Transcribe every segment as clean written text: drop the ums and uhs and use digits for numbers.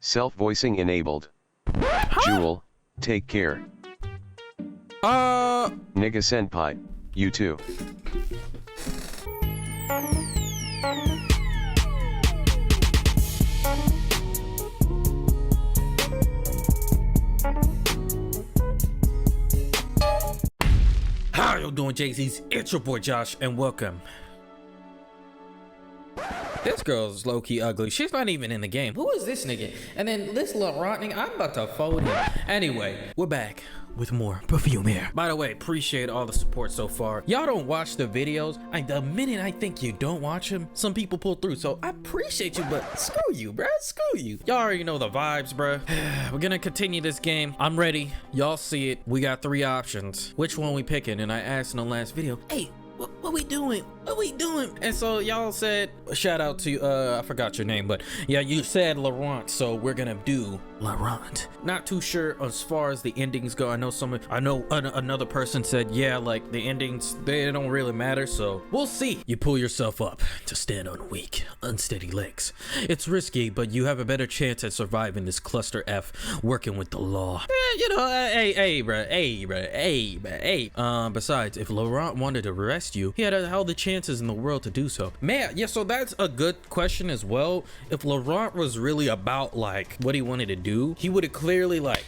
Self-voicing enabled. Jewel, take care. Nigga senpai, you too. How you doing, JC's? It's your boy Josh, and welcome. This girl's low-key ugly. She's not even in the game. Who is this nigga? And then this little rock nigga, I'm about to fold him. Anyway, we're back with more Perfumare. By the way, appreciate all the support so far. Y'all don't watch the videos. The minute I think you don't watch them, some people pull through. So I appreciate you, but screw you, bruh. Screw you. Y'all already know the vibes, bruh. We're gonna continue this game. I'm ready. Y'all see it. We got 3 options. Which one we picking? And I asked in the last video, hey, what we doing? What we doing? And so y'all said, shout out to I forgot your name, but yeah, you said Laurent, so we're gonna do Laurent. Not too sure as far as the endings go. I know another person said, yeah, like the endings, they don't really matter, so we'll see. You pull yourself up to stand on weak, unsteady legs. It's risky, but you have a better chance at surviving this cluster F working with the law. You know, hey, bruh. Besides, if Laurent wanted to arrest you, he had all the chances in the world to do so. Man, yeah, so that's a good question as well. If Laurent was really about like what he wanted to do, he would have clearly like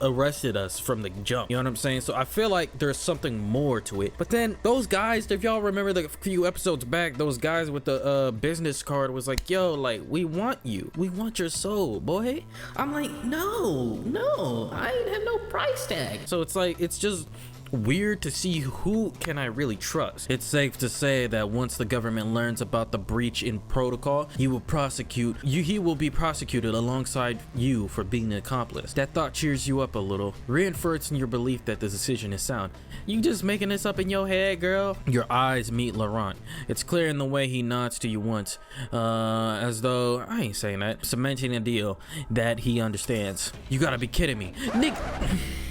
arrested us from the jump. You know what I'm saying? So I feel like there's something more to it. But then those guys, if y'all remember the few episodes back, those guys with the business card was like, yo, like, we want you. We want your soul, boy. I'm like, no, I ain't have no price tag. So it's like, it's just weird to see who can I really trust. It's safe to say that once the government learns about the breach in protocol, he will be prosecuted alongside you for being an accomplice. That thought cheers you up a little, reinforcing your belief that the decision is sound. You just making this up in your head, girl? Your eyes meet Laurent. It's clear in the way he nods to you once, as though, I ain't saying that, cementing a deal that he understands. You gotta be kidding me. Nick.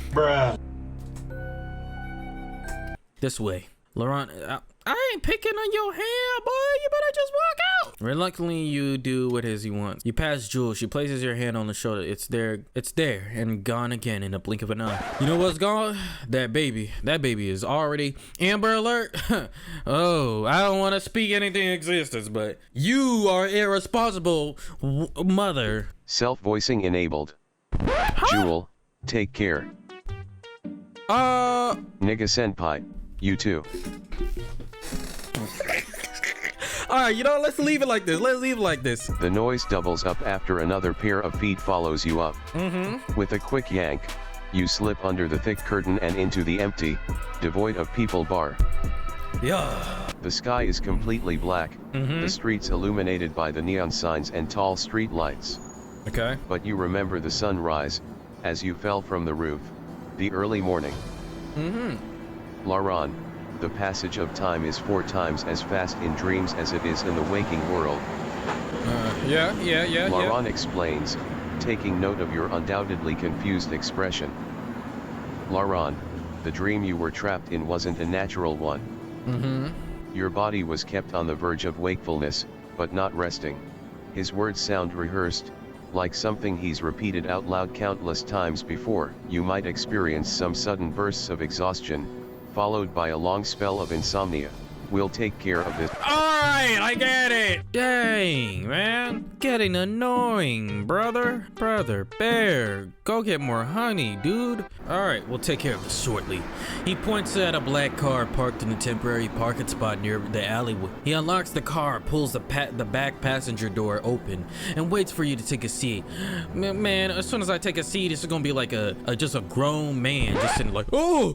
Bruh. This way. Laurent, I ain't picking on your hair, boy. You better just walk out. Reluctantly, you do what he wants. You pass Jules. She places your hand on the shoulder. It's there, and gone again in a blink of an eye. You know what's gone? That baby is already Amber Alert. Oh, I don't want to speak anything in existence, but you are irresponsible mother. Self-voicing enabled. Jewel, take care. Nigga senpai, you too. Alright, you know, let's leave it like this. The noise doubles up after another pair of feet follows you up. With a quick yank, you slip under the thick curtain and into the empty, devoid of people bar. Yeah. The sky is completely black, the streets illuminated by the neon signs and tall street lights. Okay. But you remember the sunrise, as you fell from the roof, the early morning. Laurent, the passage of time is 4 times as fast in dreams as it is in the waking world. Yeah. Laurent explains, taking note of your undoubtedly confused expression. Laurent, the dream you were trapped in wasn't a natural one. Your body was kept on the verge of wakefulness, but not resting. His words sound rehearsed, like something he's repeated out loud countless times before. You might experience some sudden bursts of exhaustion, followed by a long spell of insomnia. We'll take care of this. Alright, I get it. Dang, man. Getting annoying, brother. Brother bear, go get more honey, dude. Alright, we'll take care of this shortly. He points at a black car parked in a temporary parking spot near the alleyway. He unlocks the car, pulls the back passenger door open, and waits for you to take a seat. Man, as soon as I take a seat, it's gonna be like just a grown man just sitting like, oh,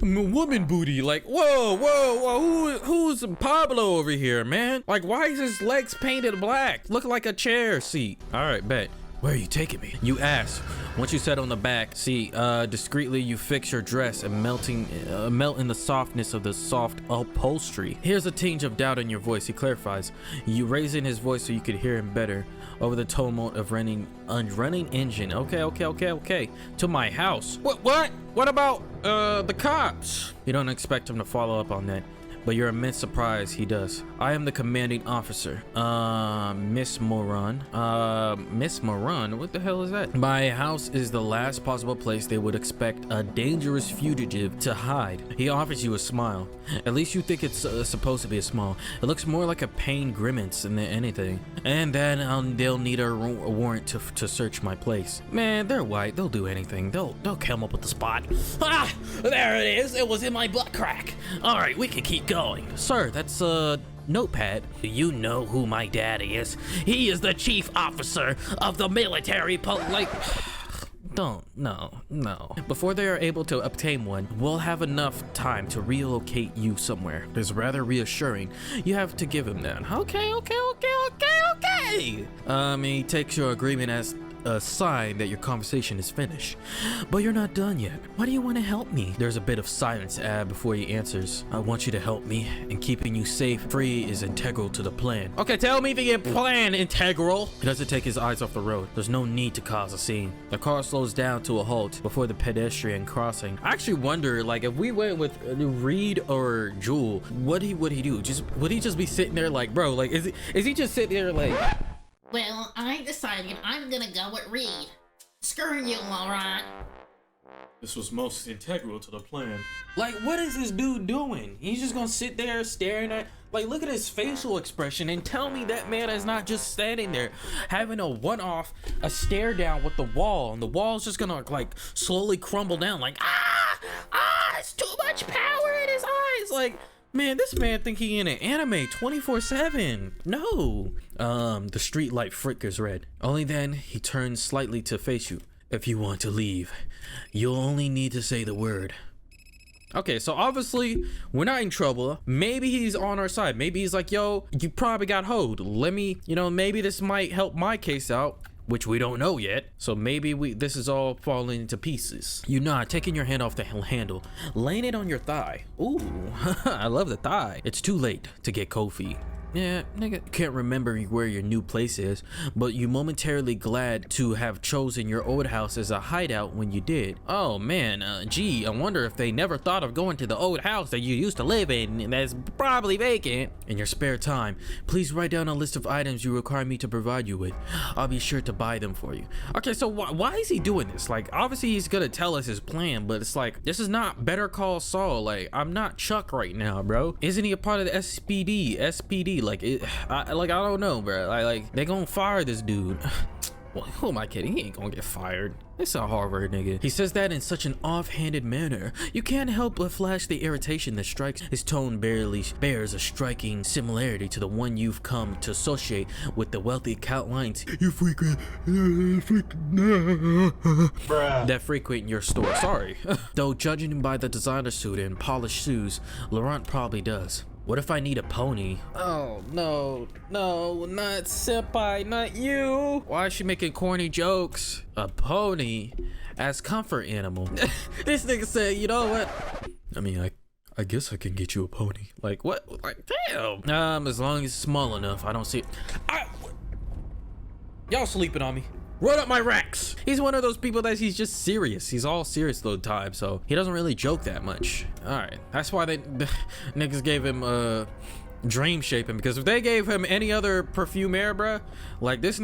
woman booty. Like, whoa. Who's Pablo over here, man? Like, why is his legs painted black? Look like a chair seat. All right, bet. Where are you taking me? You ask. Once you sit on the back seat, discreetly you fix your dress and melt in the softness of the soft upholstery. Here's a tinge of doubt in your voice. He clarifies. You raising his voice so you could hear him better over the tumult of running engine. Okay. To my house. What? What about the cops? You don't expect him to follow up on that. but you're immense surprised he does. I am the commanding officer. Miss Moran. Miss Moran? What the hell is that? My house is the last possible place they would expect a dangerous fugitive to hide. He offers you a smile. At least you think it's supposed to be a smile. It looks more like a pain grimace than anything. And then they'll need a warrant to search my place. Man, they're white. They'll do anything. They'll come up with the spot. Ah, there it is. It was in my butt crack. All right, we can keep going. Sir, that's notepad. You know who my daddy is. He is the chief officer of the military No. Before they are able to obtain one, we'll have enough time to relocate you somewhere. It's rather reassuring. You have to give him that. Okay. He takes your agreement as a sign that your conversation is finished. But you're not done yet. Why do you want to help me? There's a bit of silence before he answers. I want you to help me, and keeping you safe, free is integral to the plan. Okay, tell me the plan, integral. He doesn't take his eyes off the road. There's no need to cause a scene. The car slows down to a halt before the pedestrian crossing. I actually wonder, like, if we went with Reed or Jewel, what would he do? Would he just be sitting there like, bro, like, is he just sitting there like... Well, I decided I'm gonna go with Reed. Screw you, Laurent. This was most integral to the plan. Like, what is this dude doing? He's just gonna sit there staring at... Like, look at his facial expression and tell me that man is not just standing there having a one-off, a stare down with the wall, and the wall's just gonna, like, slowly crumble down, like, it's too much power in his eyes, like... Man, this man think he in an anime 24/7. No. The street light flickers red. Only then he turns slightly to face you. If you want to leave, you'll only need to say the word. Okay, so obviously we're not in trouble. Maybe he's on our side. Maybe he's like, yo, you probably got hoed. Let me, maybe this might help my case out. Which we don't know yet, so maybe this is all falling into pieces. You nod, taking your hand off the handle, laying it on your thigh. Ooh, I love the thigh. It's too late to get cold feet. Yeah, nigga, can't remember where your new place is, but you momentarily glad to have chosen your old house as a hideout when you did. Oh man, gee, I wonder if they never thought of going to the old house that you used to live in that's probably vacant. In your spare time, please write down a list of items you require me to provide you with. I'll be sure to buy them for you. Okay, so why is he doing this? Like, obviously he's gonna tell us his plan, but it's like, this is not Better Call Saul. Like, I'm not Chuck right now, bro. Isn't he a part of the SPD? Like, I don't know, bro. Like they gonna fire this dude. Well, who am I kidding? He ain't gonna get fired. It's a Harvard nigga. He says that in such an offhanded manner. You can't help but flash the irritation that strikes. His tone barely bears a striking similarity to the one you've come to associate with the wealthy account lines you frequent that frequent your store. Sorry. Though judging by the designer suit and polished shoes, Laurent probably does. What if I need a pony? Oh, no, not senpai, not you. Why is she making corny jokes? A pony as comfort animal. This nigga said, you know what? I mean, I guess I can get you a pony. Like, what? Like, damn. As long as it's small enough, I don't see it. Y'all sleeping on me. Run up my racks. He's one of those people that he's just serious. He's all serious all the time, so he doesn't really joke that much. All right, that's why the niggas gave him dream shaping, because if they gave him any other Perfumare, bruh, like this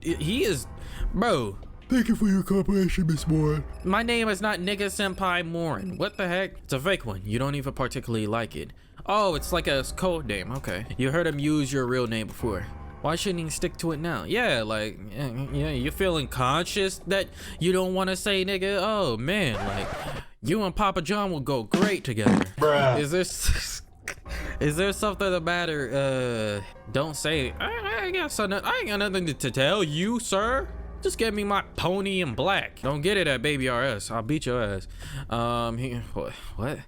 he is, bro. Thank you for your cooperation, Miss Moran. My name is not Nigga Senpai Moran. What the heck? It's a fake one. You don't even particularly like it. Oh, it's like a code name. Okay. You heard him use your real name before. Why shouldn't he stick to it now? Yeah, like, yeah, you're feeling conscious that you don't want to say nigga. Oh man, like, you and Papa John will go great together. Bruh. Is there something the matter? Don't say it. I ain't got nothing to tell you, sir. Just get me my pony in black. Don't get it at Baby RS. I'll beat your ass. What?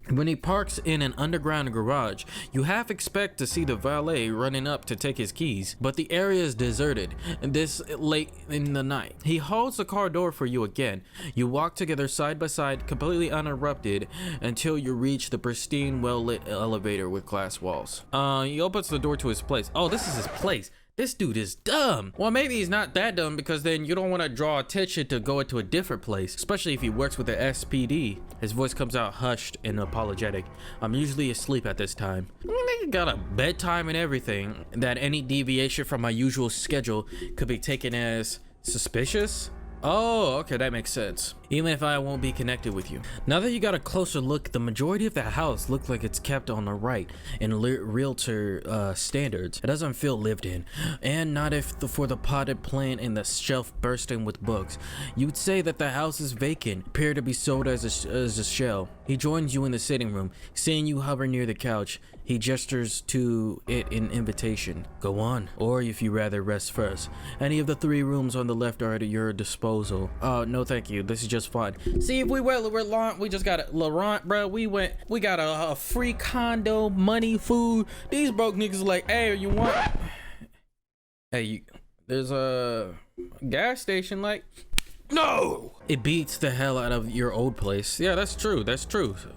When he parks in an underground garage, you half expect to see the valet running up to take his keys, but the area is deserted this late in the night. He holds the car door for you again. You walk together side by side, completely uninterrupted, until you reach the pristine, well-lit elevator with glass walls. He opens the door to his place. Oh, this is his place. This dude is dumb. Well, maybe he's not that dumb, because then you don't want to draw attention to go into a different place, especially if he works with the SPD. His voice comes out hushed and apologetic. I'm usually asleep at this time. I got a bedtime and everything, that any deviation from my usual schedule could be taken as suspicious. Oh, okay, that makes sense. Even if I won't be connected with you. Now that you got a closer look, the majority of the house looks like it's kept on the right in realtor standards. It doesn't feel lived in, and not if for the potted plant and the shelf bursting with books. You'd say that the house is vacant, appear to be sold as a shell. He joins you in the sitting room, seeing you hover near the couch. He gestures to it in invitation. Go on, or if you rather rest first. Any of the 3 rooms on the left are at your disposal. No thank you, this is just fine. See, if we just got a Laurent, bro. We got a free condo, money, food. These broke niggas like, hey, you want? Hey, there's a gas station, like. No! It beats the hell out of your old place. Yeah, that's true,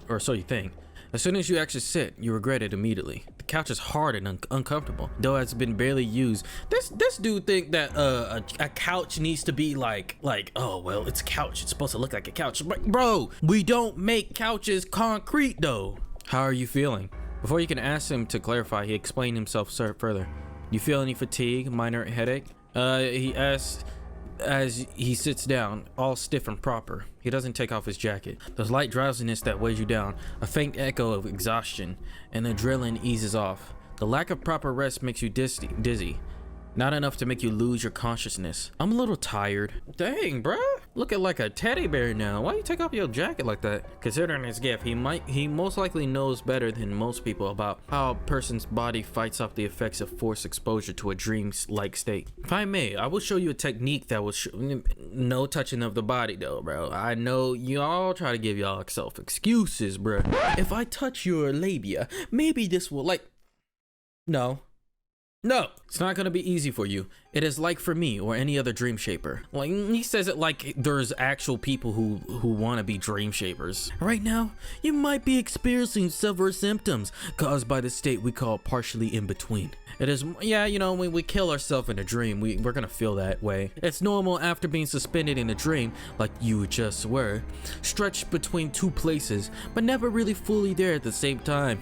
or so you think. As soon as you actually sit, you regret it immediately. The couch is hard and uncomfortable, though it's been barely used. This dude think that a couch needs to be like, oh well, it's a couch, it's supposed to look like a couch. Bro, we don't make couches concrete though. How are you feeling? Before you can ask him to clarify, he explained himself further. You feel any fatigue, minor headache? He asks as he sits down, all stiff and proper. He doesn't take off his jacket. There's light drowsiness that weighs you down, a faint echo of exhaustion, and adrenaline eases off. The lack of proper rest makes you dizzy. Not enough to make you lose your consciousness. I'm a little tired. Dang, bruh. Looking like a teddy bear now. Why you take off your jacket like that? Considering his gift, he most likely knows better than most people about how a person's body fights off the effects of forced exposure to a dream-like state. If I may, I will show you a technique that will no touching of the body though, bro. I know y'all try to give y'all self excuses, bruh. If I touch your labia, maybe this will No, it's not gonna be easy for you. It is like for me or any other dream shaper. Like, he says it like there's actual people who want to be dream shapers. Right now, you might be experiencing several symptoms caused by the state we call partially in between. It is, yeah, you know, when we kill ourselves in a dream, we're gonna feel that way. It's normal after being suspended in a dream, like you just were, stretched between 2 places, but never really fully there at the same time.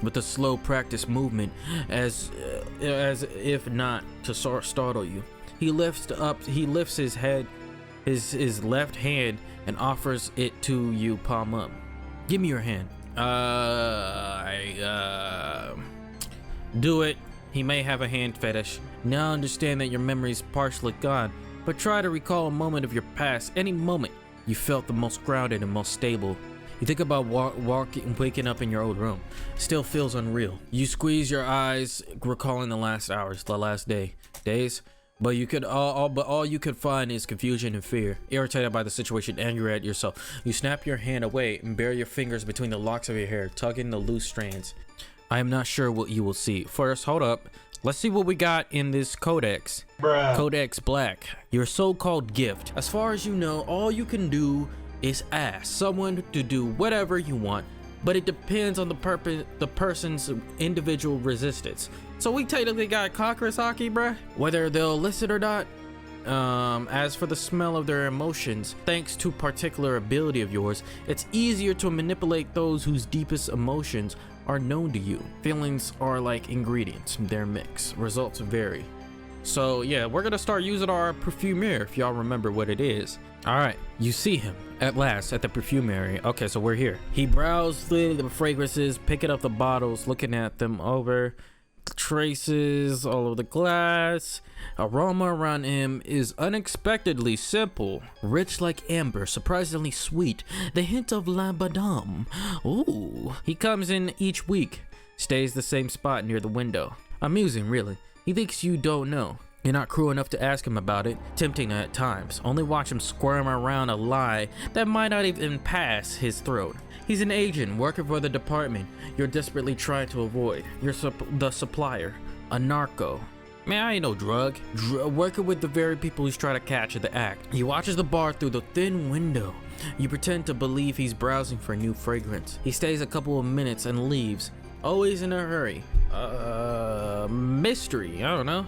With a slow practice movement, as if not to startle you, he lifts his head, his left hand, and offers it to you, palm up. Give me your hand. Do it. He may have a hand fetish. Now understand that your memory is partially gone, but try to recall a moment of your past, any moment you felt the most grounded and most stable. You think about waking up in your old room. Still feels unreal. You squeeze your eyes, recalling the last hours, the last days. But all you could find is confusion and fear. Irritated by the situation, angry at yourself. You snap your hand away and bury your fingers between the locks of your hair, tugging the loose strands. I am not sure what you will see. First, hold up. Let's see what we got in this codex. Bruh. Codex Black. Your so-called gift. As far as you know, all you can do is ask someone to do whatever you want, but it depends on the person's individual resistance. So we technically got conqueror's hockey, bruh. Whether they'll listen or not. As for the smell of their emotions, thanks to particular ability of yours, it's easier to manipulate those whose deepest emotions are known to you. Feelings are like ingredients, they're mixed. Results vary. So yeah, we're gonna start using our Perfumare, if y'all remember what it is. All right, you see him at last at the Perfumare. Okay, so we're here. He browsed through the fragrances, picking up the bottles, looking at them over. Traces all over the glass. Aroma around him is unexpectedly simple, rich like amber, surprisingly sweet, the hint of lambadam. Ooh. He comes in each week, stays the same spot near the window. Amusing, really. He thinks you don't know. You're not cruel enough to ask him about it, tempting at times. Only watch him squirm around a lie that might not even pass his throat. He's an agent working for the department you're desperately trying to avoid. You're the supplier, a narco. Man, I ain't no drug. Working with the very people he's trying to catch in the act. He watches the bar through the thin window. You pretend to believe he's browsing for new fragrance. He stays a couple of minutes and leaves, always in a hurry. Mystery, I don't know.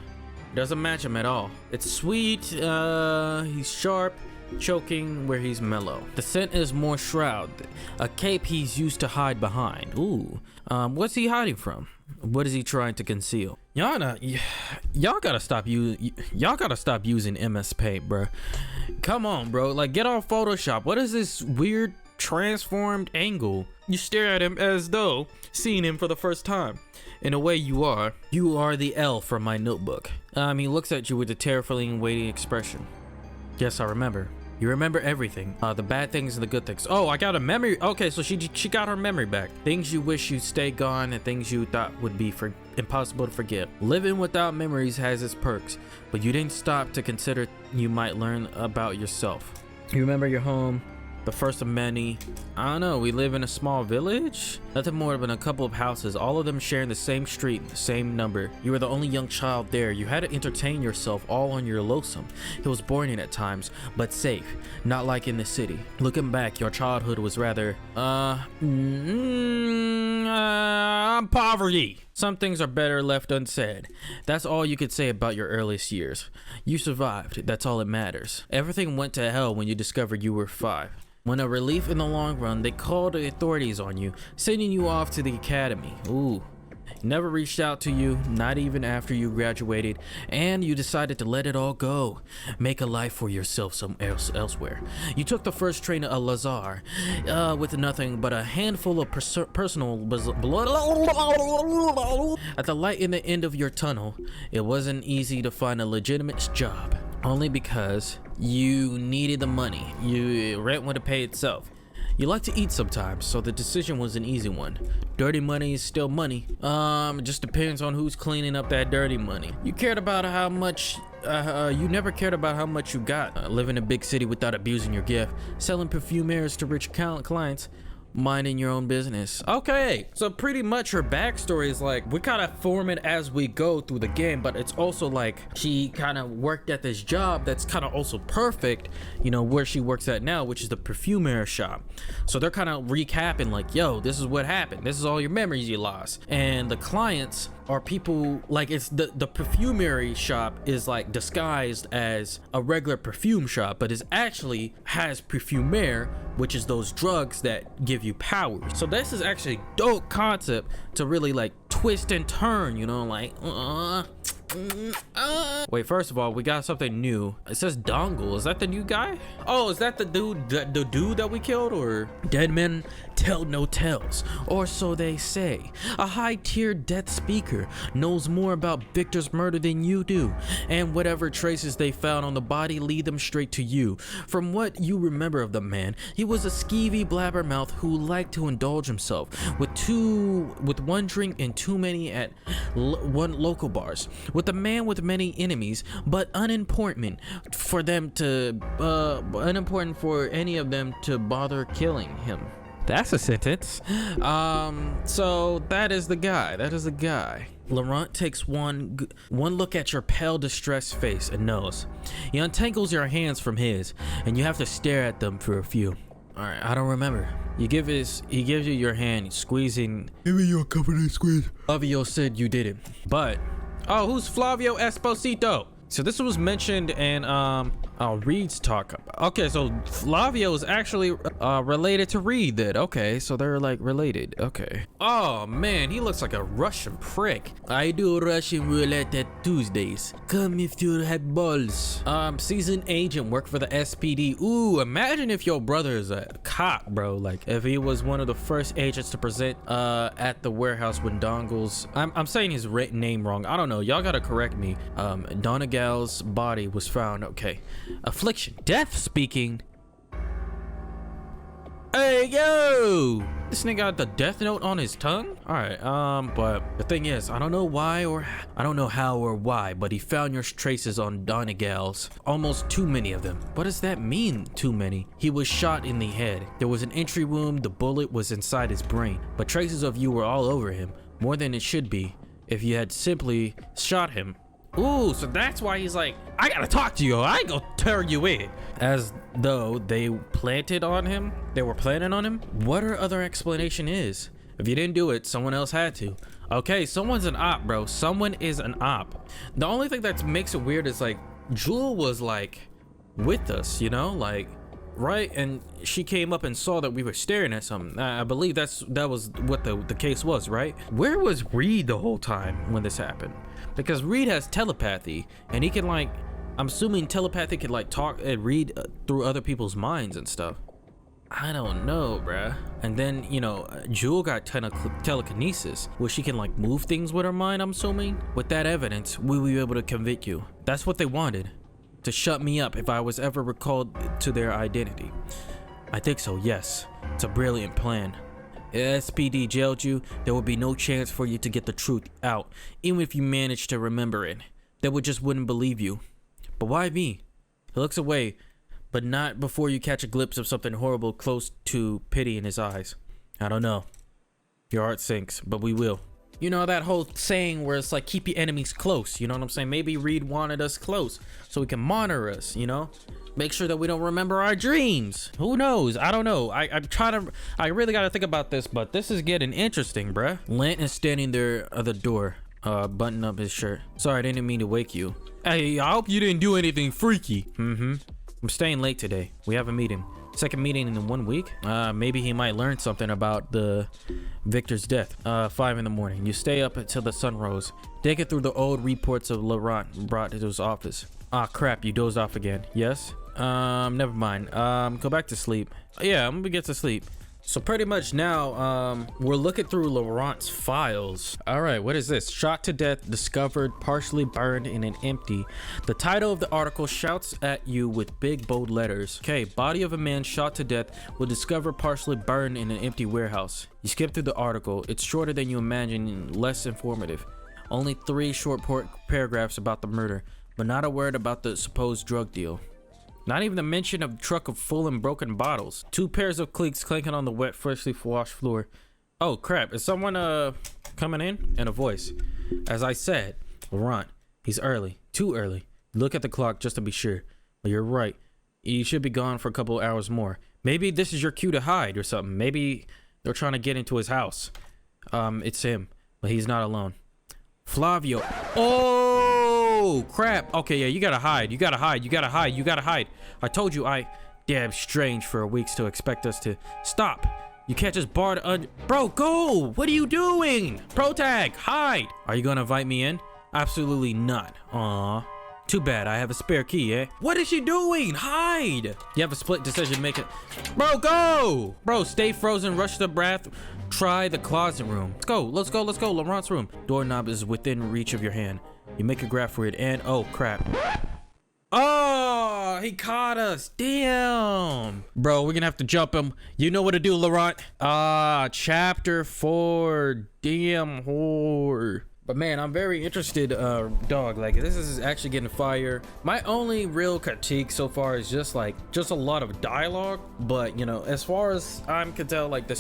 Doesn't match him at all. It's sweet, he's sharp, choking where he's mellow. The scent is more shroud, a cape he's used to hide behind. Ooh, what's he hiding from? What is he trying to conceal? Y'all gotta stop using MS Paint, bro. Come on, bro. Like, get off Photoshop. What is this weird transformed angle? You stare at him as though seeing him for the first time. In a way, you are the L from my notebook. He looks at you with a terrifying, waiting expression. Yes, I remember. You remember everything. The bad things and the good things. Oh, I got a memory. Okay, so she got her memory back. Things you wish you'd stay gone and things you thought would be impossible to forget. Living without memories has its perks, but you didn't stop to consider you might learn about yourself. You remember your home, the first of many. I don't know, we live in a small village? Nothing more than a couple of houses, all of them sharing the same street, the same number. You were the only young child there. You had to entertain yourself all on your lonesome. It was boring at times, but safe, not like in the city. Looking back, your childhood was rather, poverty. Some things are better left unsaid. That's all you could say about your earliest years. You survived, that's all that matters. Everything went to hell when you discovered you were 5. When a relief in the long run, they called the authorities on you, sending you off to the academy. Ooh. Never reached out to you, not even after you graduated, and you decided to let it all go. Make a life for yourself elsewhere. You took the first train to Lazar with nothing but a handful of personal at the light in the end of your tunnel. It wasn't easy to find a legitimate job, only because you needed the money. Rent would pay itself. You like to eat sometimes, so the decision was an easy one. Dirty money is still money. It just depends on who's cleaning up that dirty money. You cared about how much, you never cared about how much you got. Living in a big city without abusing your gift. Selling perfumares to rich clients. Minding your own business. Okay, so pretty much her backstory is like, we kind of form it as we go through the game, but it's also like she kind of worked at this job that's kind of also perfect, you know, where she works at now, which is the Perfumare shop. So they're kind of recapping like, yo, this is what happened, this is all your memories you lost. And the clients are people like, it's the Perfumare shop is like disguised as a regular perfume shop, but it actually has Perfumare, which is those drugs that give you powers. So this is actually a dope concept to really like twist and turn, you know, like wait, first of all, we got something new. It says Dongle. Is that the new guy? Oh, is that the dude that we killed? Or dead men tell no tales, or so they say. A high-tier death speaker knows more about Victor's murder than you do, and whatever traces they found on the body lead them straight to you. From what you remember of the man, he was a skeevy blabbermouth who liked to indulge himself with one drink and too many at one local bars. With a man with many enemies, but unimportant for any of them to bother killing him. That's a sentence. So that is the guy. Laurent takes one look at your pale, distressed face and knows. He untangles your hands from his, and you have to stare at them for a few. All right, I don't remember. He gives you your hand, squeezing. Give me your company squeeze. Flavio said you did it, but who's Flavio Esposito? So this was mentioned in Reed's talk. Okay, so Flavio is actually related to Reed then. Okay, so they're like related. Okay. Oh man, he looks like a Russian prick. I do Russian roulette at Tuesdays. Come if you have balls. Seasoned agent, work for the SPD. Ooh, imagine if your brother is a cop, bro. Like if he was one of the first agents to present at the warehouse when Dongle's. I'm saying his name wrong. I don't know. Y'all gotta correct me. Donegal's body was found. Okay. Affliction. Death speaking. Hey, yo! This nigga got the death note on his tongue? Alright, but the thing is, I don't know how or why, but he found your traces on Donegal's. Almost too many of them. What does that mean, too many? He was shot in the head. There was an entry wound, the bullet was inside his brain, but traces of you were all over him, more than it should be if you had simply shot him. Ooh, so that's why he's like, I gotta talk to you, I ain't gonna turn you in. As though they planted on him? They were planning on him? What her other explanation is? If you didn't do it, someone else had to. Okay, someone's an op, bro. Someone is an op. The only thing that makes it weird is like Jewel was like with us, you know, like right, and she came up and saw that we were staring at something. I believe that was what the case was, right? Where was Reed the whole time when this happened? Because Reed has telepathy, and he can like, I'm assuming telepathy can like talk and read through other people's minds and stuff. I don't know, bruh. And then, you know, Jewel got telekinesis, where she can like move things with her mind, I'm assuming. With that evidence, we will be able to convict you. That's what they wanted. To shut me up if I was ever recalled to their identity. I think so, yes. It's a brilliant plan. If SPD jailed you, there would be no chance for you to get the truth out, even if you managed to remember it. They wouldn't believe you. But why me? He looks away, but not before you catch a glimpse of something horrible close to pity in his eyes. I don't know. Your heart sinks, but we will. You know that whole saying where it's like, keep your enemies close, you know what I'm saying? Maybe Reed wanted us close so he can monitor us, you know? Make sure that we don't remember our dreams. Who knows? I don't know. I really gotta think about this, but this is getting interesting, bruh. Lent is standing there at the door, buttoning up his shirt. Sorry, I didn't mean to wake you. Hey, I hope you didn't do anything freaky. I'm staying late today. We have a meeting. Second meeting in 1 week. Maybe he might learn something about the Victor's death. 5 in the morning. You stay up until the sun rose. Dig it through the old reports of Laurent brought to his office. Ah, crap, you dozed off again. Yes? Never mind. Go back to sleep. Yeah, I'm gonna get to sleep. So pretty much now, we're looking through Laurent's files. All right, what is this? Shot to death, discovered, partially burned in an empty. The title of the article shouts at you with big bold letters. Okay, body of a man shot to death was discovered partially burned in an empty warehouse. You skip through the article. It's shorter than you imagine and less informative. Only 3 short paragraphs about the murder, but not a word about the supposed drug deal. Not even a mention of a truck of full and broken bottles. 2 pairs of cleats clanking on the wet, freshly washed floor. Oh crap, is someone coming in? And a voice. As I said, Laurent, he's early. Too early. Look at the clock just to be sure. Well, you're right. You should be gone for a couple of hours more. Maybe this is your cue to hide or something. Maybe they're trying to get into his house. It's him, but he's not alone. Flavio. Oh crap. Okay, yeah, you gotta hide. You gotta hide. You gotta hide. You gotta hide. I told you damn strange for weeks to expect us to stop. You can't just bar the bro, go! What are you doing? Protag, hide! Are you gonna invite me in? Absolutely not. Aw. Too bad, I have a spare key, eh? What is she doing? Hide! You have a split decision maker. Bro, go! Bro, stay frozen, rush to the bath. Try the closet room. Let's go, let's go, let's go. Laurent's room. Doorknob is within reach of your hand. You make a grab for it and oh crap. Oh, he caught us. Damn. Bro, we're gonna have to jump him. You know what to do, Laurent. Chapter 4. Damn whore. But man, I'm very interested, dog. Like, this is actually getting fire. My only real critique so far is just a lot of dialogue. But you know, as far as I can tell, like the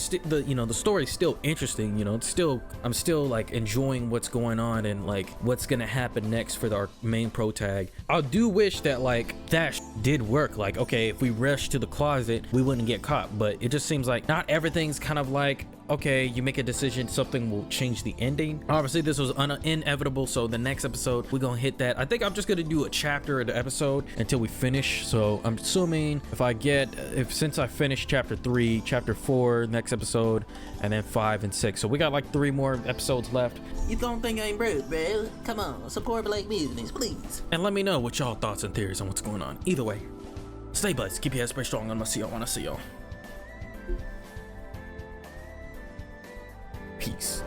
story's still interesting. You know, I'm still like enjoying what's going on and like what's gonna happen next for our main pro tag. I do wish that like that did work. Like, okay, if we rush to the closet, we wouldn't get caught. But it just seems like not everything's kind of like, okay, you make a decision, something will change the ending. Obviously, this was inevitable, so the next episode, we're gonna hit that. I think I'm just gonna do a chapter of the episode until we finish. So I'm assuming since I finished chapter 3, chapter 4, next episode, and then 5 and 6. So we got like 3 more episodes left. You don't think I'm broke, bro? Come on, support black business, please. And let me know what y'all thoughts and theories on what's going on. Either way, stay blessed, keep your head strong. I'm gonna see y'all when I see y'all. Peace.